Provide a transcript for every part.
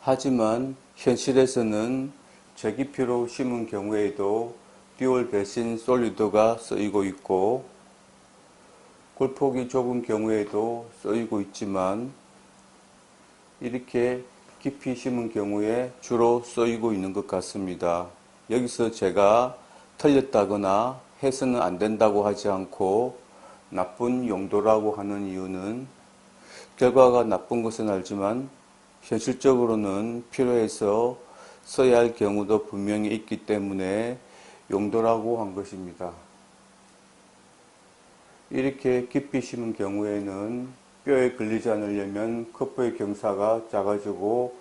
하지만 현실에서는 제기피로 심은 경우에도 듀얼 배신 솔리드가 쓰이고 있고 골폭이 좁은 경우에도 쓰이고 있지만 이렇게 깊이 심은 경우에 주로 쓰이고 있는 것 같습니다. 여기서 제가 틀렸다거나 해서는 안 된다고 하지 않고 나쁜 용도라고 하는 이유는 결과가 나쁜 것은 알지만 현실적으로는 필요해서 써야 할 경우도 분명히 있기 때문에 용도라고 한 것입니다. 이렇게 깊이 심은 경우에는 뼈에 걸리지 않으려면 커프의 경사가 작아지고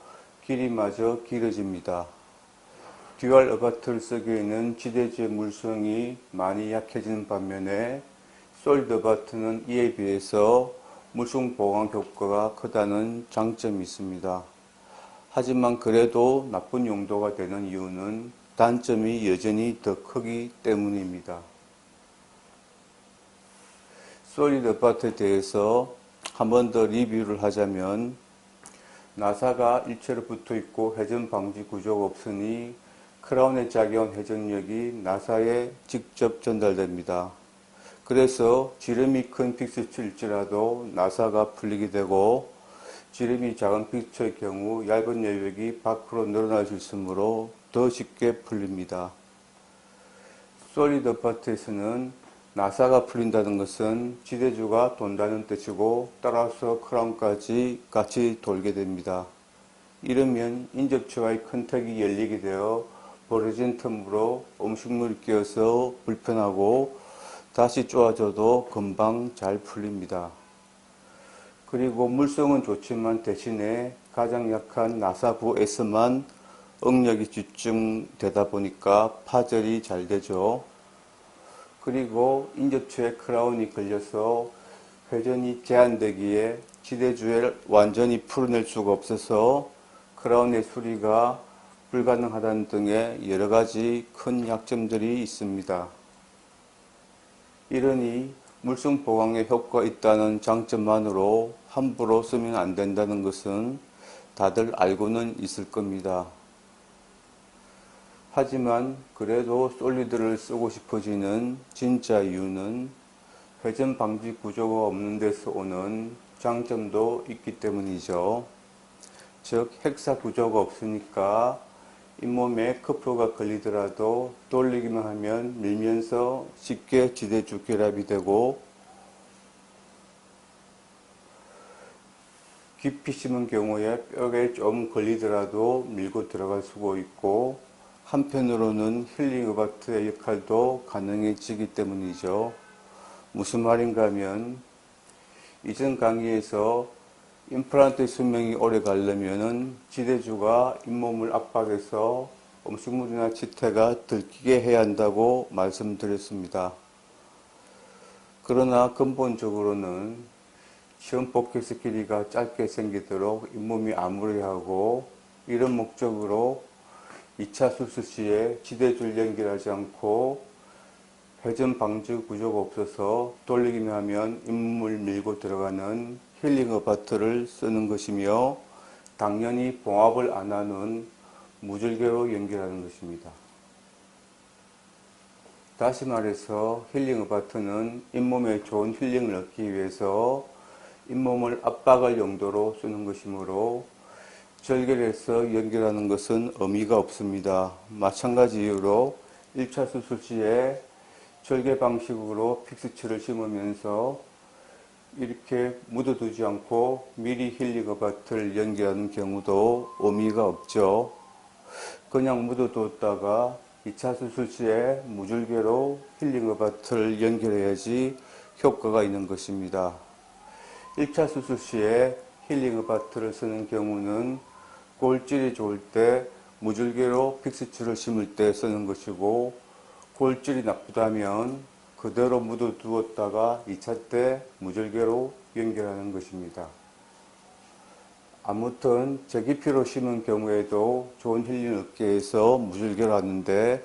길이마저 길어집니다. 듀얼 어바트를 쓰기에는 지대지의 물성이 많이 약해지는 반면에 솔리드 어바트는 이에 비해서 물성 보강 효과가 크다는 장점이 있습니다. 하지만 그래도 나쁜 용도가 되는 이유는 단점이 여전히 더 크기 때문입니다. 솔리드 어바트에 대해서 한 번 더 리뷰를 하자면 나사가 일체로 붙어 있고 회전 방지 구조가 없으니 크라운에 작용한 회전력이 나사에 직접 전달됩니다. 그래서 지름이 큰 픽스처일지라도 나사가 풀리게 되고 지름이 작은 픽스처의 경우 얇은 여백이 밖으로 늘어날 수 있으므로 더 쉽게 풀립니다. 솔리드 어바트에서는 나사가 풀린다는 것은 지대주가 돈다는 뜻이고 따라서 크라운까지 같이 돌게 됩니다. 이러면 인접처와의 큰 턱이 열리게 되어 벌어진 틈으로 음식물이 끼어서 불편하고 다시 쪼아줘도 금방 잘 풀립니다. 그리고 물성은 좋지만 대신에 가장 약한 나사부에서만 응력이 집중되다 보니까 파절이 잘 되죠. 그리고 인접처에 크라운이 걸려서 회전이 제한되기에 지대주를 완전히 풀어낼 수가 없어서 크라운의 수리가 불가능하다는 등의 여러가지 큰 약점들이 있습니다. 이러니 물성 보강에 효과가 있다는 장점만으로 함부로 쓰면 안 된다는 것은 다들 알고는 있을 겁니다. 하지만 그래도 솔리드를 쓰고 싶어지는 진짜 이유는 회전 방지 구조가 없는 데서 오는 장점도 있기 때문이죠. 즉 핵사 구조가 없으니까 잇몸에 커프가 걸리더라도 돌리기만 하면 밀면서 쉽게 지대주 결합이 되고 깊이 심은 경우에 뼈에 좀 걸리더라도 밀고 들어갈 수가 있고 한편으로는 힐링 어바트의 역할도 가능해지기 때문이죠. 무슨 말인가 하면 이전 강의에서 임플란트의 수명이 오래 가려면 지대주가 잇몸을 압박해서 음식물이나 치태가 들키게 해야 한다고 말씀드렸습니다. 그러나 근본적으로는 시험 포켓스 길이가 짧게 생기도록 잇몸이 아무래야 하고 이런 목적으로 2차 수술 시에 지대주를 연결하지 않고 회전 방지 구조가 없어서 돌리기만 하면 잇몸을 밀고 들어가는 힐링 어바트를 쓰는 것이며 당연히 봉합을 안 하는 무절개로 연결하는 것입니다. 다시 말해서 힐링 어바트는 잇몸에 좋은 힐링을 얻기 위해서 잇몸을 압박할 용도로 쓰는 것이므로 절개해서 연결하는 것은 의미가 없습니다. 마찬가지 이유로 1차 수술 시에 절개 방식으로 픽스처를 심으면서 이렇게 묻어두지 않고 미리 힐링 어바트를 연결하는 경우도 의미가 없죠. 그냥 묻어두었다가 2차 수술 시에 무절개로 힐링 어바트를 연결해야지 효과가 있는 것입니다. 1차 수술 시에 힐링 어바트를 쓰는 경우는 골질이 좋을 때 무절개로 픽스처를 심을 때 쓰는 것이고 골질이 나쁘다면 그대로 묻어두었다가 2차 때 무절개로 연결하는 것입니다. 아무튼 제기피로 심은 경우에도 좋은 힐링을 얻기 위해서 무절개로 하는데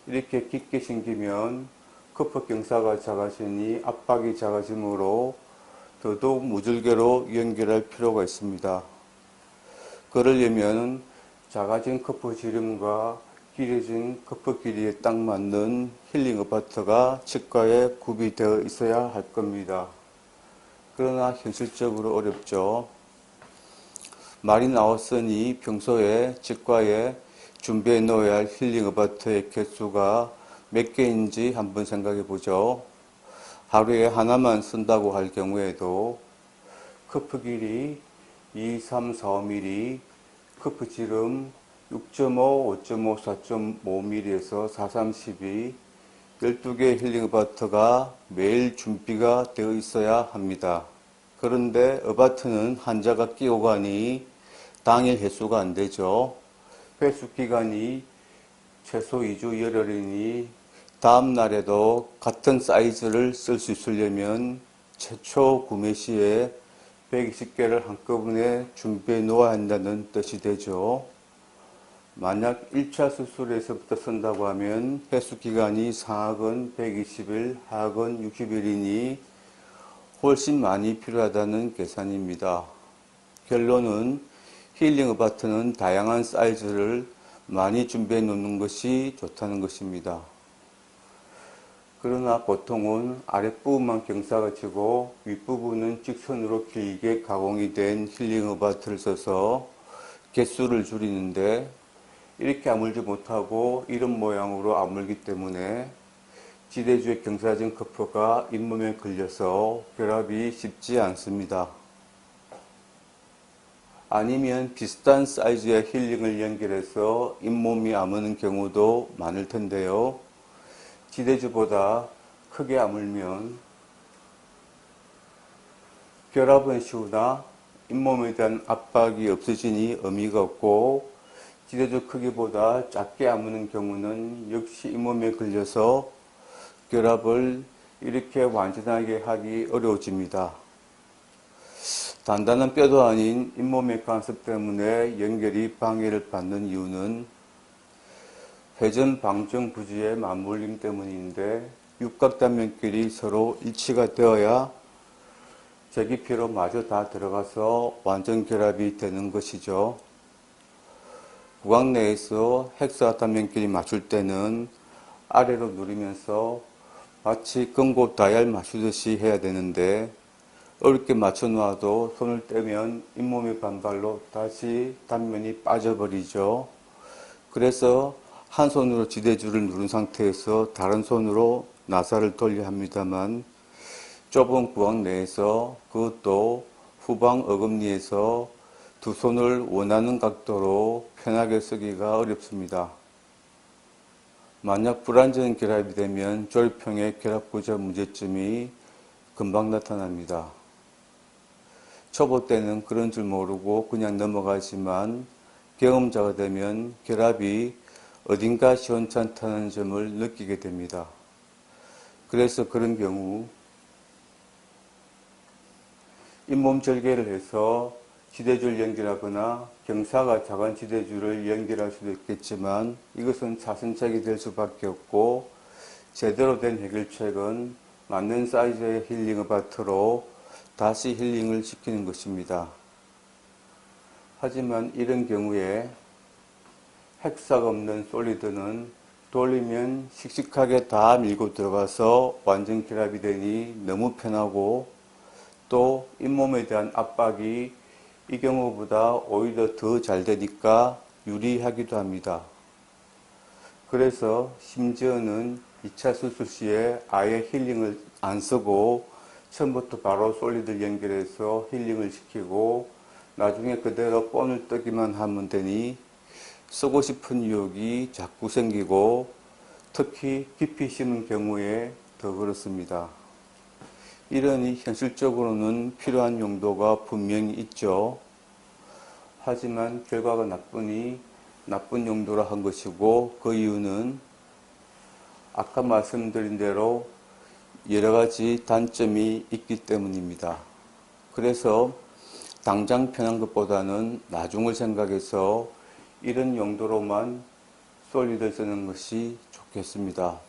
이렇게 깊게 심기면 커프 경사가 작아지니 압박이 작아지므로 더더욱 무절개로 연결할 필요가 있습니다. 그러려면 작아진 커프 지름과 길어진 커프 길이에 딱 맞는 힐링 어바터가 치과에 구비되어 있어야 할 겁니다. 그러나 현실적으로 어렵죠. 말이 나왔으니 평소에 치과에 준비해 놓아야 할 힐링 어바터의 개수가 몇 개인지 한번 생각해 보죠. 하루에 하나만 쓴다고 할 경우에도 커프 길이 2, 3, 4, 5mm, 커프 지름 6.5, 5.5, 4.5mm에서 4, 3, 12, 12개의 힐링 어바터가 매일 준비가 되어 있어야 합니다. 그런데 어바터는 환자가 끼고 가니 당일 회수가 안 되죠. 회수 기간이 최소 2주 열흘이니 다음 날에도 같은 사이즈를 쓸 수 있으려면 최초 구매 시에 120개를 한꺼번에 준비해 놓아야 한다는 뜻이 되죠. 만약 1차 수술에서부터 쓴다고 하면 회수 기간이 상하건 120일, 하건 60일이니 훨씬 많이 필요하다는 계산입니다. 결론은 힐링 어바터는 다양한 사이즈를 많이 준비해 놓는 것이 좋다는 것입니다. 그러나 보통은 아랫부분만 경사가 지고 윗부분은 직선으로 길게 가공이 된 힐링 어바터를 써서 개수를 줄이는데 이렇게 아물지 못하고 이런 모양으로 아물기 때문에 지대주의 경사진 커프가 잇몸에 걸려서 결합이 쉽지 않습니다. 아니면 비슷한 사이즈의 힐링을 연결해서 잇몸이 아무는 경우도 많을 텐데요. 지대주보다 크게 아물면 결합은 쉬우나 잇몸에 대한 압박이 없어지니 의미가 없고 지대주 크기보다 작게 아무는 경우는 역시 잇몸에 걸려서 결합을 이렇게 완전하게 하기 어려워집니다. 단단한 뼈도 아닌 잇몸의 간섭 때문에 연결이 방해를 받는 이유는 회전 방정 부지의 맞물림 때문인데 육각단면끼리 서로 일치가 되어야 제기피로 마저 다 들어가서 완전 결합이 되는 것이죠. 구강 내에서 헥사 단면끼리 맞출 때는 아래로 누르면서 마치 끈고 다이얼 맞추듯이 해야 되는데 어렵게 맞춰 놔도 손을 떼면 잇몸의 반발로 다시 단면이 빠져버리죠. 그래서 한 손으로 지대줄을 누른 상태에서 다른 손으로 나사를 돌려 합니다만 좁은 구강 내에서 그것도 후방 어금니에서 두 손을 원하는 각도로 편하게 쓰기가 어렵습니다. 만약 불안정한 결합이 되면 조립형의 결합구조 문제점이 금방 나타납니다. 초보 때는 그런 줄 모르고 그냥 넘어가지만 경험자가 되면 결합이 어딘가 시원찮다는 점을 느끼게 됩니다. 그래서 그런 경우 잇몸 절개를 해서 지대줄 연결하거나 경사가 작은 지대줄을 연결할 수도 있겠지만 이것은 차선책이 될 수밖에 없고 제대로 된 해결책은 맞는 사이즈의 힐링 어바터로 다시 힐링을 시키는 것입니다. 하지만 이런 경우에 헥사가 없는 솔리드는 돌리면 씩씩하게 다 밀고 들어가서 완전 결합이 되니 너무 편하고 또 잇몸에 대한 압박이 이 경우보다 오히려 더 잘 되니까 유리하기도 합니다. 그래서 심지어는 2차 수술 시에 아예 힐링을 안 쓰고 처음부터 바로 솔리드를 연결해서 힐링을 시키고 나중에 그대로 본을 뜨기만 하면 되니 쓰고 싶은 유혹이 자꾸 생기고 특히 깊이 심은 경우에 더 그렇습니다. 이러니 현실적으로는 필요한 용도가 분명히 있죠. 하지만 결과가 나쁘니 나쁜 용도로 한 것이고 그 이유는 아까 말씀드린 대로 여러 가지 단점이 있기 때문입니다. 그래서 당장 편한 것보다는 나중을 생각해서 이런 용도로만 솔리드를 쓰는 것이 좋겠습니다.